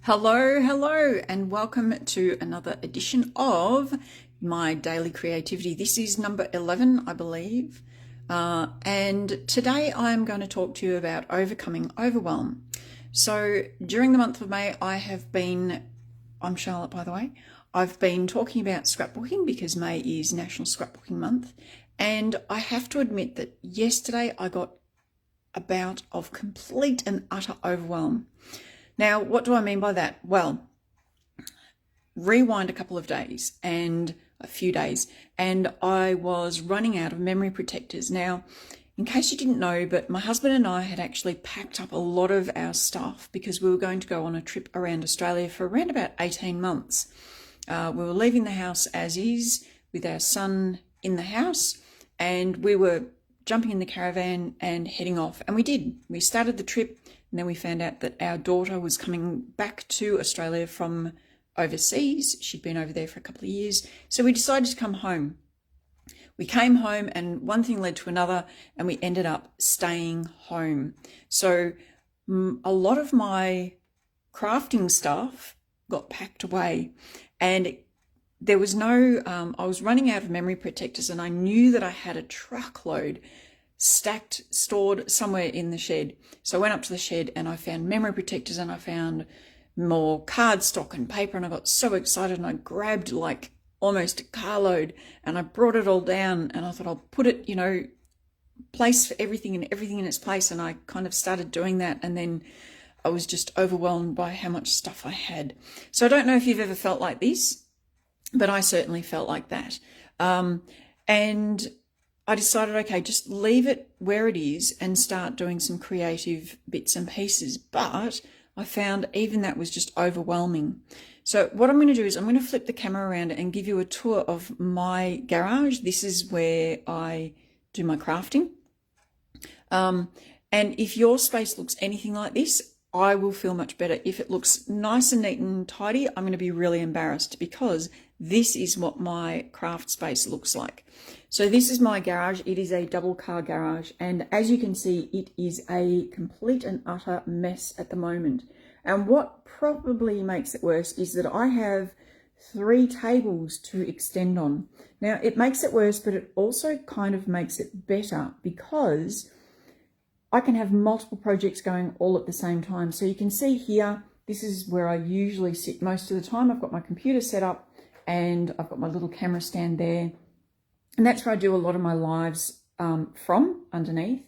Hello, and welcome to another edition of my daily creativity. This is number 11, I believe. And today I'm going to talk to you about overcoming overwhelm. So during the month of May, I'm Charlotte, by the way. I've been talking about scrapbooking because May is National Scrapbooking Month. And I have to admit that yesterday I got a bout of complete and utter overwhelm. Now, what do I mean by that? Well, rewind a few days, and I was running out of memory protectors. Now, in case you didn't know, but my husband and I had actually packed up a lot of our stuff because we were going to go on a trip around Australia for around about 18 months. We were leaving the house as is with our son in the house, and we were jumping in the caravan and heading off. And we did. We started the trip. And then we found out that our daughter was coming back to Australia from overseas. She'd been over there for a couple of years. So we decided to come home. We came home and one thing led to another and we ended up staying home. So a lot of my crafting stuff got packed away and there was I was running out of memory protectors and I knew that I had a truckload stored somewhere in the shed. So I went up to the shed and I found memory protectors and I found more cardstock and paper, and I got so excited and I grabbed like almost a carload and I brought it all down and I thought I'll put it, place for everything and everything in its place, and I kind of started doing that, and then I was just overwhelmed by how much stuff I had. So I don't know if you've ever felt like this, but I certainly felt like that. And I decided, okay, just leave it where it is and start doing some creative bits and pieces. But I found even that was just overwhelming. So what I'm going to do is I'm going to flip the camera around and give you a tour of my garage. This is where I do my crafting. And if your space looks anything like this, I will feel much better. If it looks nice and neat and tidy, I'm going to be really embarrassed because this is what my craft space looks like. So this is my garage. It is a double car garage. And as you can see, it is a complete and utter mess at the moment. And what probably makes it worse is that I have 3 tables to extend on. Now, it makes it worse, but it also kind of makes it better because I can have multiple projects going all at the same time. So you can see here, this is where I usually sit most of the time. I've got my computer set up and I've got my little camera stand there. And that's where I do a lot of my lives from underneath.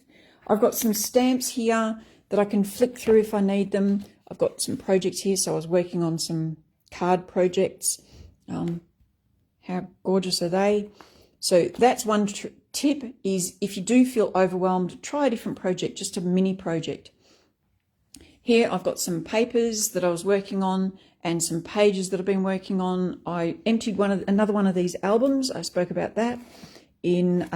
I've got some stamps here that I can flick through if I need them. I've got some projects here. So I was working on some card projects. How gorgeous are they? So that's one tip is if you do feel overwhelmed, try a different project, just a mini project. Here I've got some papers that I was working on and some pages that I've been working on. I emptied another one of these albums. I spoke about that in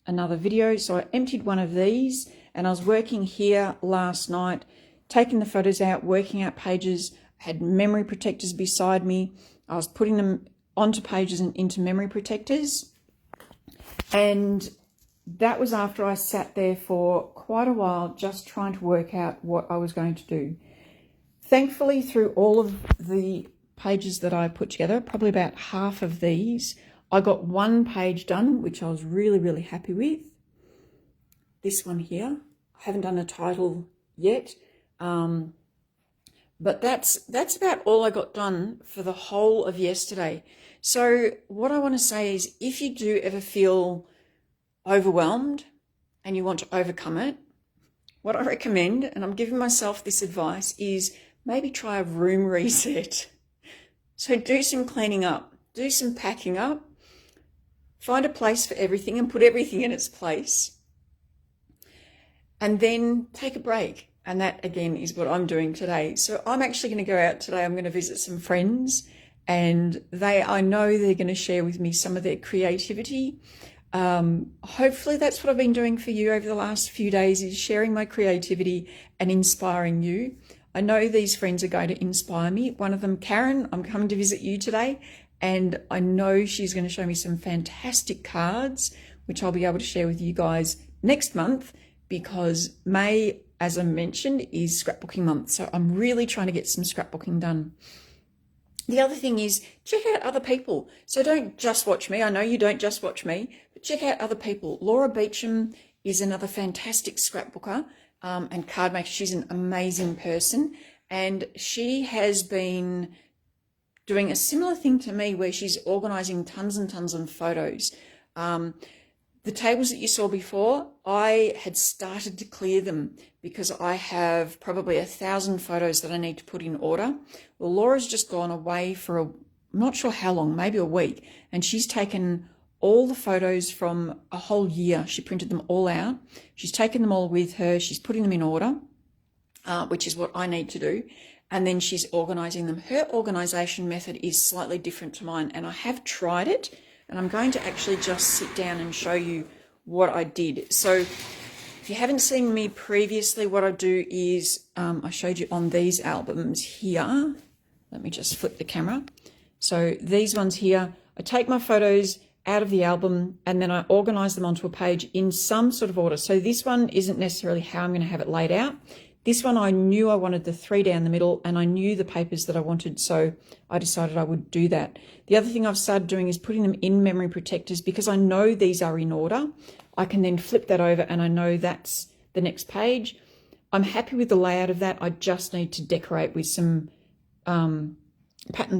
another video. So I emptied one of these and I was working here last night, taking the photos out, working out pages, had memory protectors beside me. I was putting them onto pages and into memory protectors. And that was after I sat there for quite a while just trying to work out what I was going to do. Thankfully, through all of the pages that I put together, probably about half of these, I got one page done, which I was really, really happy with. This one here. I haven't done a title yet, but that's about all I got done for the whole of yesterday. So what I want to say is if you do ever feel overwhelmed and you want to overcome it, what I recommend, and I'm giving myself this advice, is maybe try a room reset. So do some cleaning up, do some packing up, find a place for everything and put everything in its place. And then take a break. And that, again, is what I'm doing today. So I'm actually going to go out today. I'm going to visit some friends and I know they're going to share with me some of their creativity. Hopefully that's what I've been doing for you over the last few days, is sharing my creativity and inspiring you. I know these friends are going to inspire me. One of them, Karen, I'm coming to visit you today, and I know she's going to show me some fantastic cards, which I'll be able to share with you guys next month, because May as I mentioned, is scrapbooking month. So I'm really trying to get some scrapbooking done. The other thing is check out other people. So don't just watch me. I know you don't just watch me, but check out other people. Laura Beecham is another fantastic scrapbooker and card maker. She's an amazing person. And she has been doing a similar thing to me where she's organising tons and tons of photos. The tables that you saw before, I had started to clear them because I have probably 1,000 photos that I need to put in order. Well, Laura's just gone away for I'm not sure how long, maybe a week, and she's taken all the photos from a whole year. She printed them all out. She's taken them all with her. She's putting them in order, which is what I need to do. And then she's organising them. Her organisation method is slightly different to mine, and I have tried it. And I'm going to actually just sit down and show you what I did. So if you haven't seen me previously, what I do is I showed you on these albums here. Let me just flip the camera. So these ones here, I take my photos out of the album and then I organise them onto a page in some sort of order. So this one isn't necessarily how I'm going to have it laid out. This one, I knew I wanted the 3 down the middle and I knew the papers that I wanted, so I decided I would do that. The other thing I've started doing is putting them in memory protectors because I know these are in order. I can then flip that over and I know that's the next page. I'm happy with the layout of that. I just need to decorate with some pattern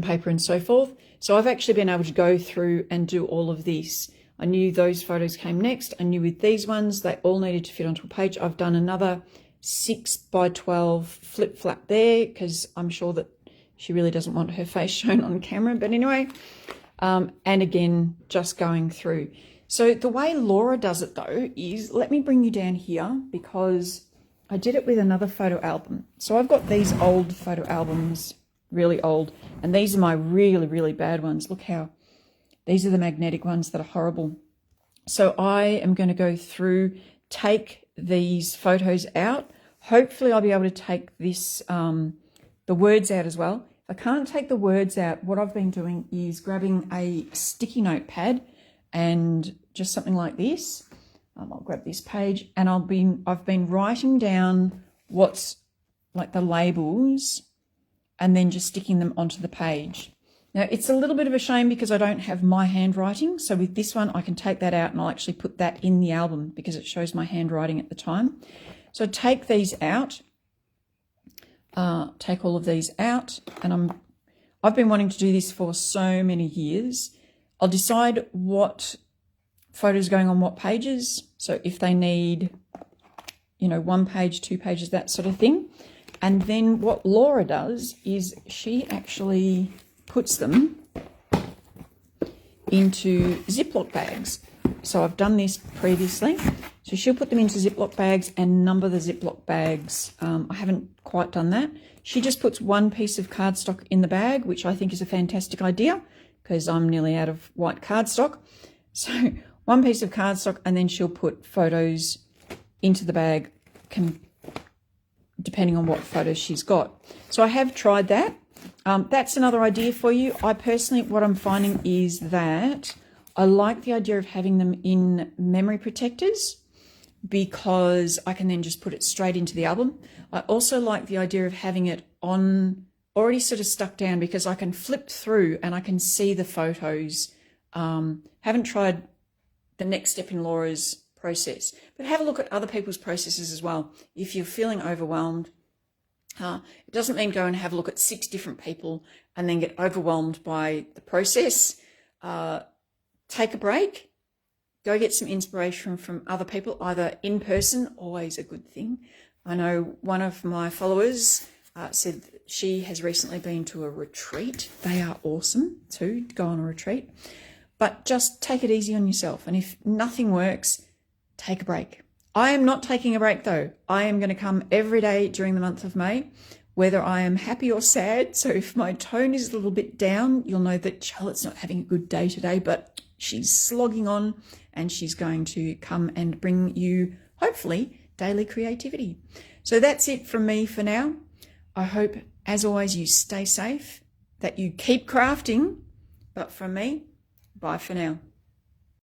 paper and so forth. So I've actually been able to go through and do all of this. I knew those photos came next. I knew with these ones, they all needed to fit onto a page. I've done another 6 by 12 flip flap there because I'm sure that she really doesn't want her face shown on camera. But anyway, and again, just going through. So the way Laura does it though is, let me bring you down here because I did it with another photo album. So I've got these old photo albums, really old, and these are my really, really bad ones. Look how, these are the magnetic ones that are horrible. So I am going to go through, take these photos out. Hopefully I'll be able to take this, the words out as well. If I can't take the words out, what I've been doing is grabbing a sticky notepad and just something like this. I'll grab this page and I've been writing down what's like the labels and then just sticking them onto the page. Now, it's a little bit of a shame because I don't have my handwriting. So with this one, I can take that out and I'll actually put that in the album because it shows my handwriting at the time. So take these out, take all of these out. And I've been wanting to do this for so many years. I'll decide what photos going on what pages. So if they need, 1 page, 2 pages, that sort of thing. And then what Laura does is she actually puts them into Ziploc bags. So I've done this previously. So she'll put them into Ziploc bags and number the Ziploc bags. I haven't quite done that. She just puts 1 piece of cardstock in the bag, which I think is a fantastic idea because I'm nearly out of white cardstock. So 1 piece of cardstock and then she'll put photos into the bag depending on what photos she's got. So I have tried that. That's another idea for you. I personally, what I'm finding is that I like the idea of having them in memory protectors because I can then just put it straight into the album. I also like the idea of having it on already sort of stuck down because I can flip through and I can see the photos. Haven't tried the next step in Laura's process, but have a look at other people's processes as well. If you're feeling overwhelmed, it doesn't mean go and have a look at 6 different people and then get overwhelmed by the process. Take a break, go get some inspiration from other people, either in person, always a good thing. I know one of my followers said she has recently been to a retreat. They are awesome too, to go on a retreat. But just take it easy on yourself. And if nothing works, take a break. I am not taking a break though. I am going to come every day during the month of May, whether I am happy or sad. So if my tone is a little bit down, you'll know that Charlotte's not having a good day today, but she's slogging on and she's going to come and bring you, hopefully, daily creativity. So that's it from me for now. I hope, as always, you stay safe, that you keep crafting. But from me, bye for now.